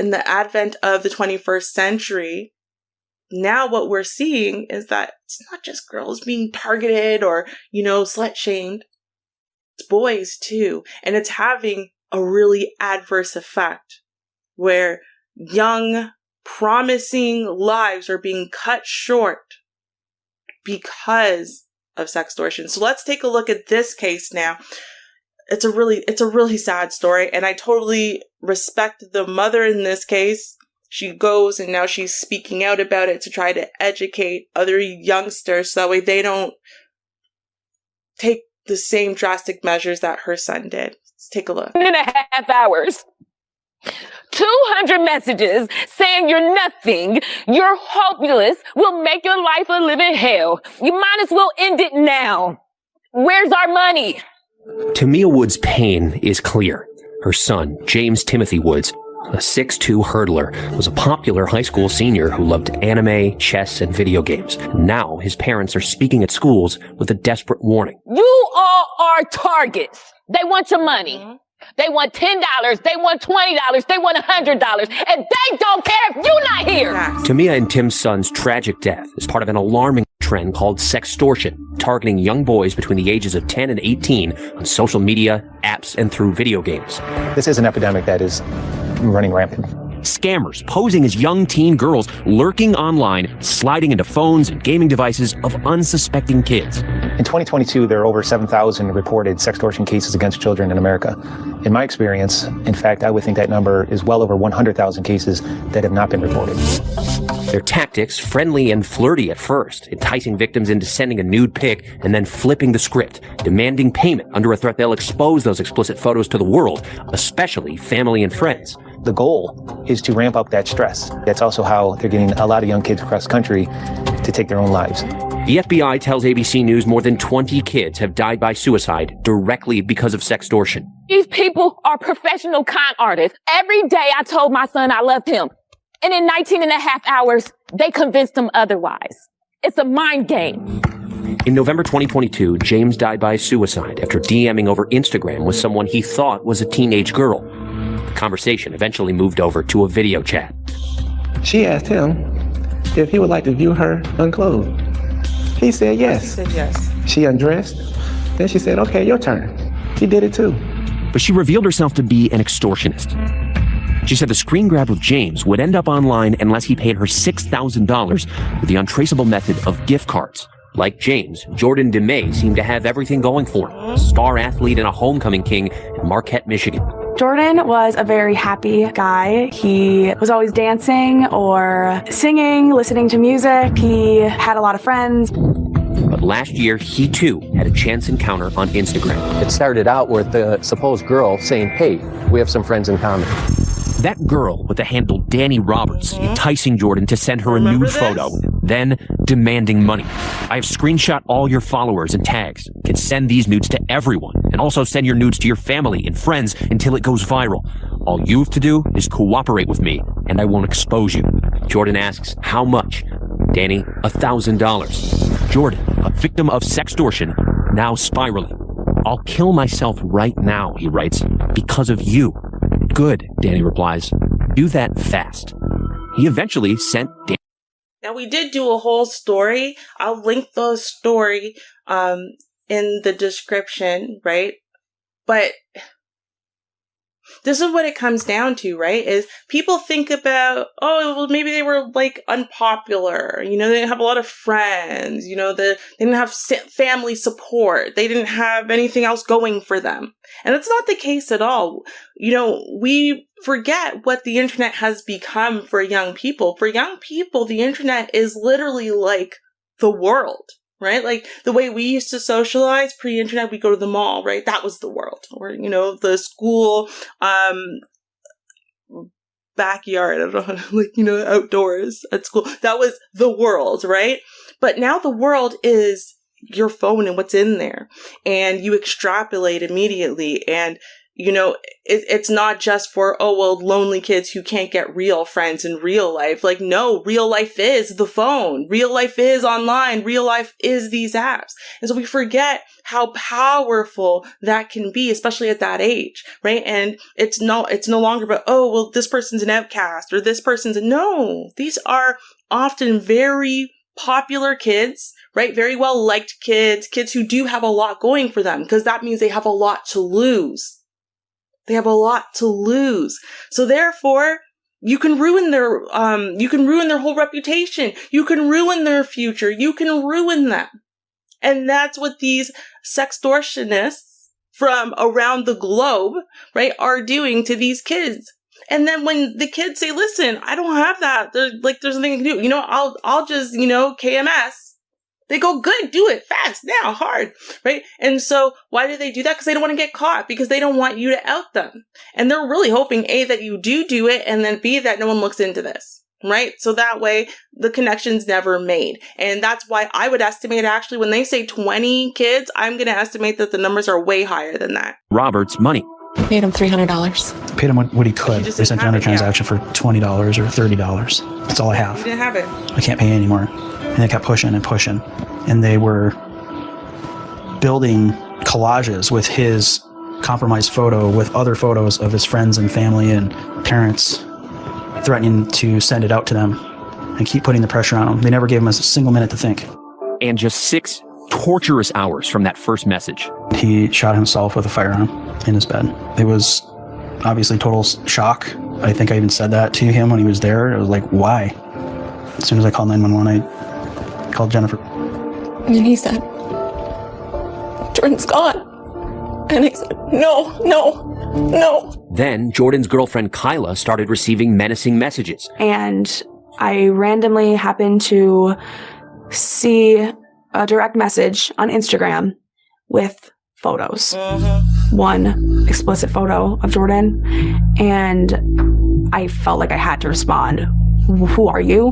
in the advent of the 21st century, now what we're seeing is that it's not just girls being targeted or, slut shamed. It's boys too. And it's having a really adverse effect where young, promising lives are being cut short because of sextortion. So let's take a look at this case now. It's a really sad story, and I totally respect the mother in this case. She goes and now she's speaking out about it to try to educate other youngsters so that way they don't take the same drastic measures that her son did. Let's take a look. 1.5 hours. 200 messages saying you're nothing, you're hopeless, will make your life a living hell. You might as well end it now. Where's our money? Tamia Woods' pain is clear. Her son, James Timothy Woods, a 6'2" hurdler, was a popular high school senior who loved anime, chess, and video games. Now his parents are speaking at schools with a desperate warning. You all are targets. They want your money. They want $10, they want $20, they want $100, and they don't care if you're not here. Tamia and Tim's son's tragic death is part of an alarming trend called sextortion, targeting young boys between the ages of 10 and 18 on social media, apps, and through video games. This is an epidemic that is running rampant. Scammers posing as young teen girls lurking online, sliding into phones and gaming devices of unsuspecting kids. In 2022, there are over 7,000 reported sextortion cases against children in America. In my experience, in fact, I would think that number is well over 100,000 cases that have not been reported. Their tactics, friendly and flirty at first, enticing victims into sending a nude pic and then flipping the script, demanding payment under a threat they'll expose those explicit photos to the world, especially family and friends. The goal is to ramp up that stress. That's also how they're getting a lot of young kids across the country to take their own lives. The FBI tells ABC News more than 20 kids have died by suicide directly because of sextortion. These people are professional con artists. Every day I told my son I loved him. And in 19.5 hours, they convinced him otherwise. It's a mind game. In November 2022, James died by suicide after DMing over Instagram with someone he thought was a teenage girl. The conversation eventually moved over to a video chat. She asked him if he would like to view her unclothed. He said yes. He said yes. She undressed. Then she said, okay, your turn. He did it too. But she revealed herself to be an extortionist. She said the screen grab with James would end up online unless he paid her $6,000 with the untraceable method of gift cards. Like James, John DeMay seemed to have everything going for him. A star athlete and a homecoming king in Marquette, Michigan. Jordan was a very happy guy. He was always dancing or singing, listening to music. He had a lot of friends. But last year, he too had a chance encounter on Instagram. It started out with the supposed girl saying, hey, we have some friends in common. That girl with the handle Danny Roberts enticing Jordan to send her a nude photo, then demanding money. I have screenshot all your followers and tags. You can send these nudes to everyone and also send your nudes to your family and friends until it goes viral. All you have to do is cooperate with me and I won't expose you. Jordan asks, how much? Danny, $1,000. Jordan, a victim of sextortion, now spiraling. I'll kill myself right now, he writes, because of you. Good, Danny replies. Do that fast. He eventually sent Danny. Now, we did do a whole story. I'll link the story in the description, right? But this is what it comes down to, right? Is people think about, oh, well, maybe they were like unpopular. You know, they didn't have a lot of friends. You know, they didn't have family support. They didn't have anything else going for them. And that's not the case at all. You know, we forget what the internet has become for young people. For young people, the internet is literally like the world. Right? Like the way we used to socialize pre-internet, we go to the mall, right? That was the world. Or, you know, the school, backyard, I don't know, like, you know, outdoors at school. That was the world, right? But now the world is your phone and what's in there. And you extrapolate immediately. And, it's not just for, lonely kids who can't get real friends in real life. Like, no, real life is the phone. Real life is online. Real life is these apps. And so we forget how powerful that can be, especially at that age, right? And it's no longer about, this person's an outcast or this person's no. These are often very popular kids, right? Very well liked kids who do have a lot going for them, because that means they have a lot to lose. They have a lot to lose. So therefore, you can ruin their whole reputation. You can ruin their future. You can ruin them. And that's what these sextortionists from around the globe, right, are doing to these kids. And then when the kids say, listen, I don't have that. There's nothing I can do. I'll just, KMS. They go, good, do it fast, now, hard, right? And so why do they do that? Because they don't want to get caught, because they don't want you to out them. And they're really hoping, A, that you do it, and then B, that no one looks into this, right? So that way the connection's never made. And that's why I would estimate, actually, when they say 20 kids, I'm going to estimate that the numbers are way higher than that. Robert's money. Paid him $300. Paid him what he could. They sent you on a transaction for $20 or $30. That's all I have. You didn't have it. I can't pay anymore. And they kept pushing and pushing. And they were building collages with his compromised photo with other photos of his friends and family and parents, threatening to send it out to them and keep putting the pressure on them. They never gave him a single minute to think. And just 6 torturous hours from that first message, he shot himself with a firearm in his bed. It was obviously total shock. I think I even said that to him when he was there. I was like, why? As soon as I called 911, I called Jennifer. And he said, Jordan's gone. And I said, no. Then Jordan's girlfriend Kyla started receiving menacing messages. And I randomly happened to see a direct message on Instagram with photos. One explicit photo of Jordan. And I felt like I had to respond. Who are you?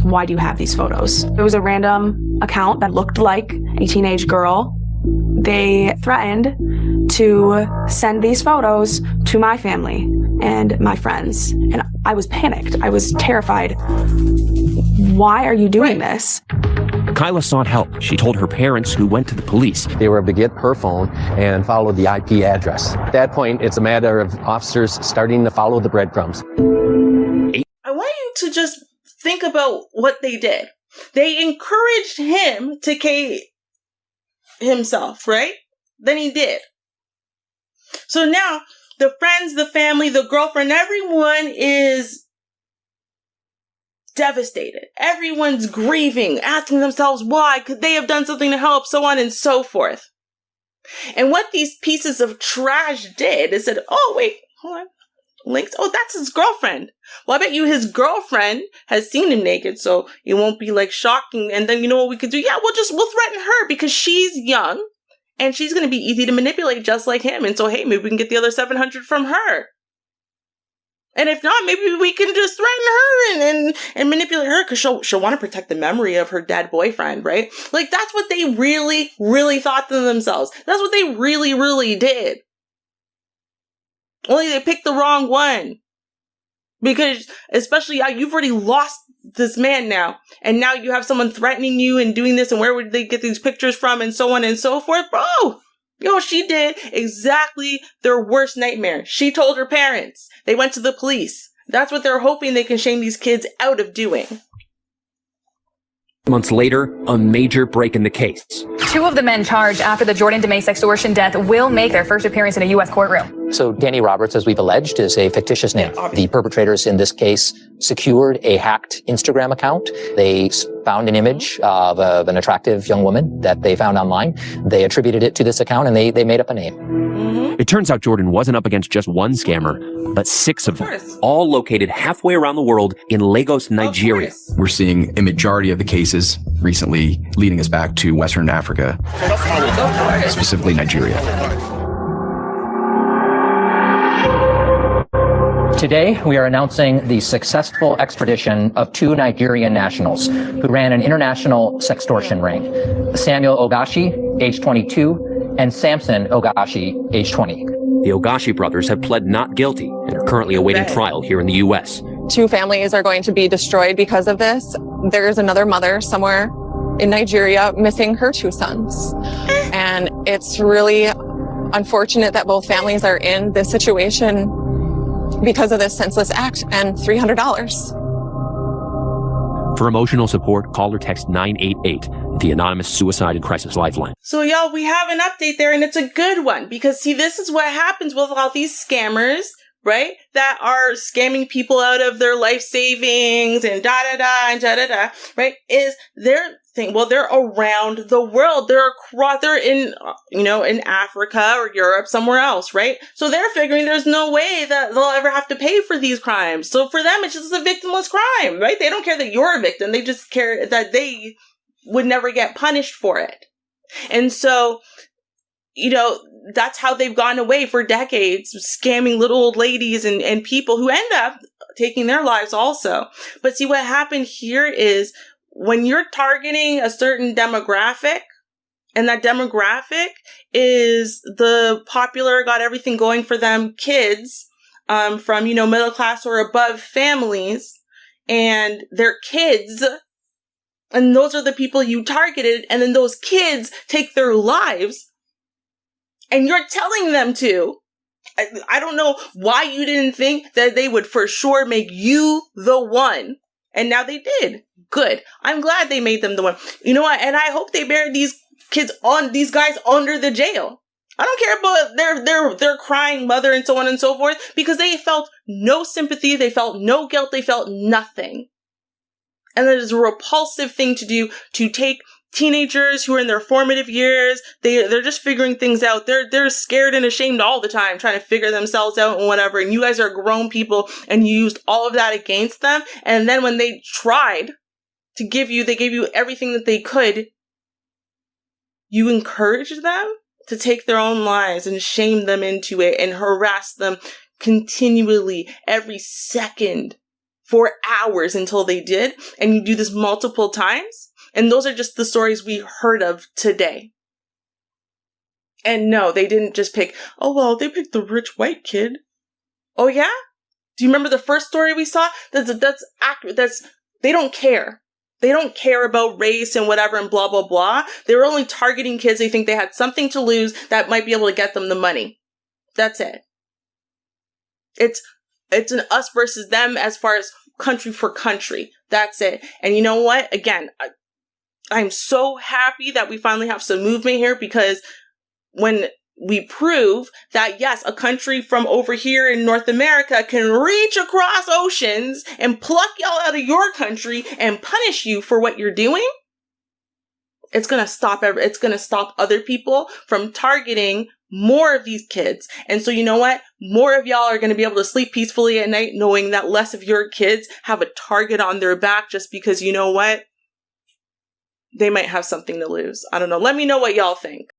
Why do you have these photos? It was a random account that looked like a teenage girl. They threatened to send these photos to my family and my friends. And I was panicked. I was terrified. Why are you doing this? Kyla sought help. She told her parents, who went to the police. They were able to get her phone and follow the IP address. At that point, it's a matter of officers starting to follow the breadcrumbs. I want you to just think about what they did. They encouraged him to kill himself, right? Then he did. So now the friends, the family, the girlfriend, everyone is devastated. Everyone's grieving, asking themselves why, could they have done something to help, so on and so forth. And what these pieces of trash did is said, oh, wait, hold on. Links. Oh, that's his girlfriend. Well, I bet you his girlfriend has seen him naked, so it won't be like shocking. And then you know what we could do? Yeah, we'll threaten her because she's young and she's going to be easy to manipulate just like him. And so, hey, maybe we can get the other 700 from her. And if not, maybe we can just threaten her and manipulate her because she'll want to protect the memory of her dead boyfriend, right? Like, that's what they really, really thought to themselves. That's what they really, really did. Only they picked the wrong one. Because, especially, you've already lost this man now. And now you have someone threatening you and doing this. And where would they get these pictures from? And so on and so forth. Bro, she did exactly their worst nightmare. She told her parents. They went to the police. That's what they're hoping they can shame these kids out of doing. Months later, a major break in the case. 2 of the men charged after the Jordan DeMay sextortion death will make their first appearance in a U.S. courtroom. So Danny Roberts, as we've alleged, is a fictitious name. The perpetrators in this case secured a hacked Instagram account. They found an image of an attractive young woman that they found online. They attributed it to this account and they made up a name. Mm-hmm. It turns out Jordan wasn't up against just one scammer, but 6 of them, all located halfway around the world in Lagos, Nigeria. We're seeing a majority of the cases recently leading us back to Western Africa, specifically Nigeria. Today, we are announcing the successful extradition of 2 Nigerian nationals who ran an international sextortion ring. Samuel Ogoshi, age 22, and Samson Ogoshi, age 20. The Ogoshi brothers have pled not guilty and are currently awaiting trial here in the U.S. 2 families are going to be destroyed because of this. There is another mother somewhere in Nigeria missing her 2 sons. And it's really unfortunate that both families are in this situation because of this senseless act and $300. For emotional support, call or text 988, the anonymous suicide and crisis lifeline. So y'all, we have an update there, and it's a good one, because see, this is what happens with all these scammers, right? That are scamming people out of their life savings and da-da-da and da-da-da, right? Is their thing, well, they're around the world. They're in, in Africa or Europe, somewhere else, right? So they're figuring there's no way that they'll ever have to pay for these crimes. So for them, it's just a victimless crime, right? They don't care that you're a victim. They just care that they would never get punished for it. And so, that's how they've gone away for decades, scamming little old ladies and people who end up taking their lives also. But see, what happened here is when you're targeting a certain demographic, and that demographic is the popular, got everything going for them kids from, middle class or above families, and their kids, and those are the people you targeted, and then those kids take their lives, and you're telling them to. I don't know why you didn't think that they would for sure make you the one. And now they did. Good. I'm glad they made them the one. You know what? And I hope they buried these guys under the jail. I don't care about their crying mother and so on and so forth, because they felt no sympathy. They felt no guilt. They felt nothing. And that is a repulsive thing to do, to take teenagers who are in their formative years. They're just figuring things out. They're scared and ashamed all the time, trying to figure themselves out and whatever. And you guys are grown people, and you used all of that against them. And then when they tried to they gave you everything that they could, you encouraged them to take their own lives and shame them into it and harass them continually every second for hours until they did. And you do this multiple times. And those are just the stories we heard of today. And no, they didn't just pick, they picked the rich white kid. Oh yeah? Do you remember the first story we saw? They don't care. They don't care about race and whatever and blah, blah, blah. They were only targeting kids they think they had something to lose that might be able to get them the money. That's it. It's an us versus them as far as country for country. That's it. And you know what? Again, I'm so happy that we finally have some movement here, because when we prove that, yes, a country from over here in North America can reach across oceans and pluck y'all out of your country and punish you for what you're doing, it's going to stop other people from targeting more of these kids. And so you know what? More of y'all are going to be able to sleep peacefully at night knowing that less of your kids have a target on their back just because, you know what? They might have something to lose. I don't know. Let me know what y'all think.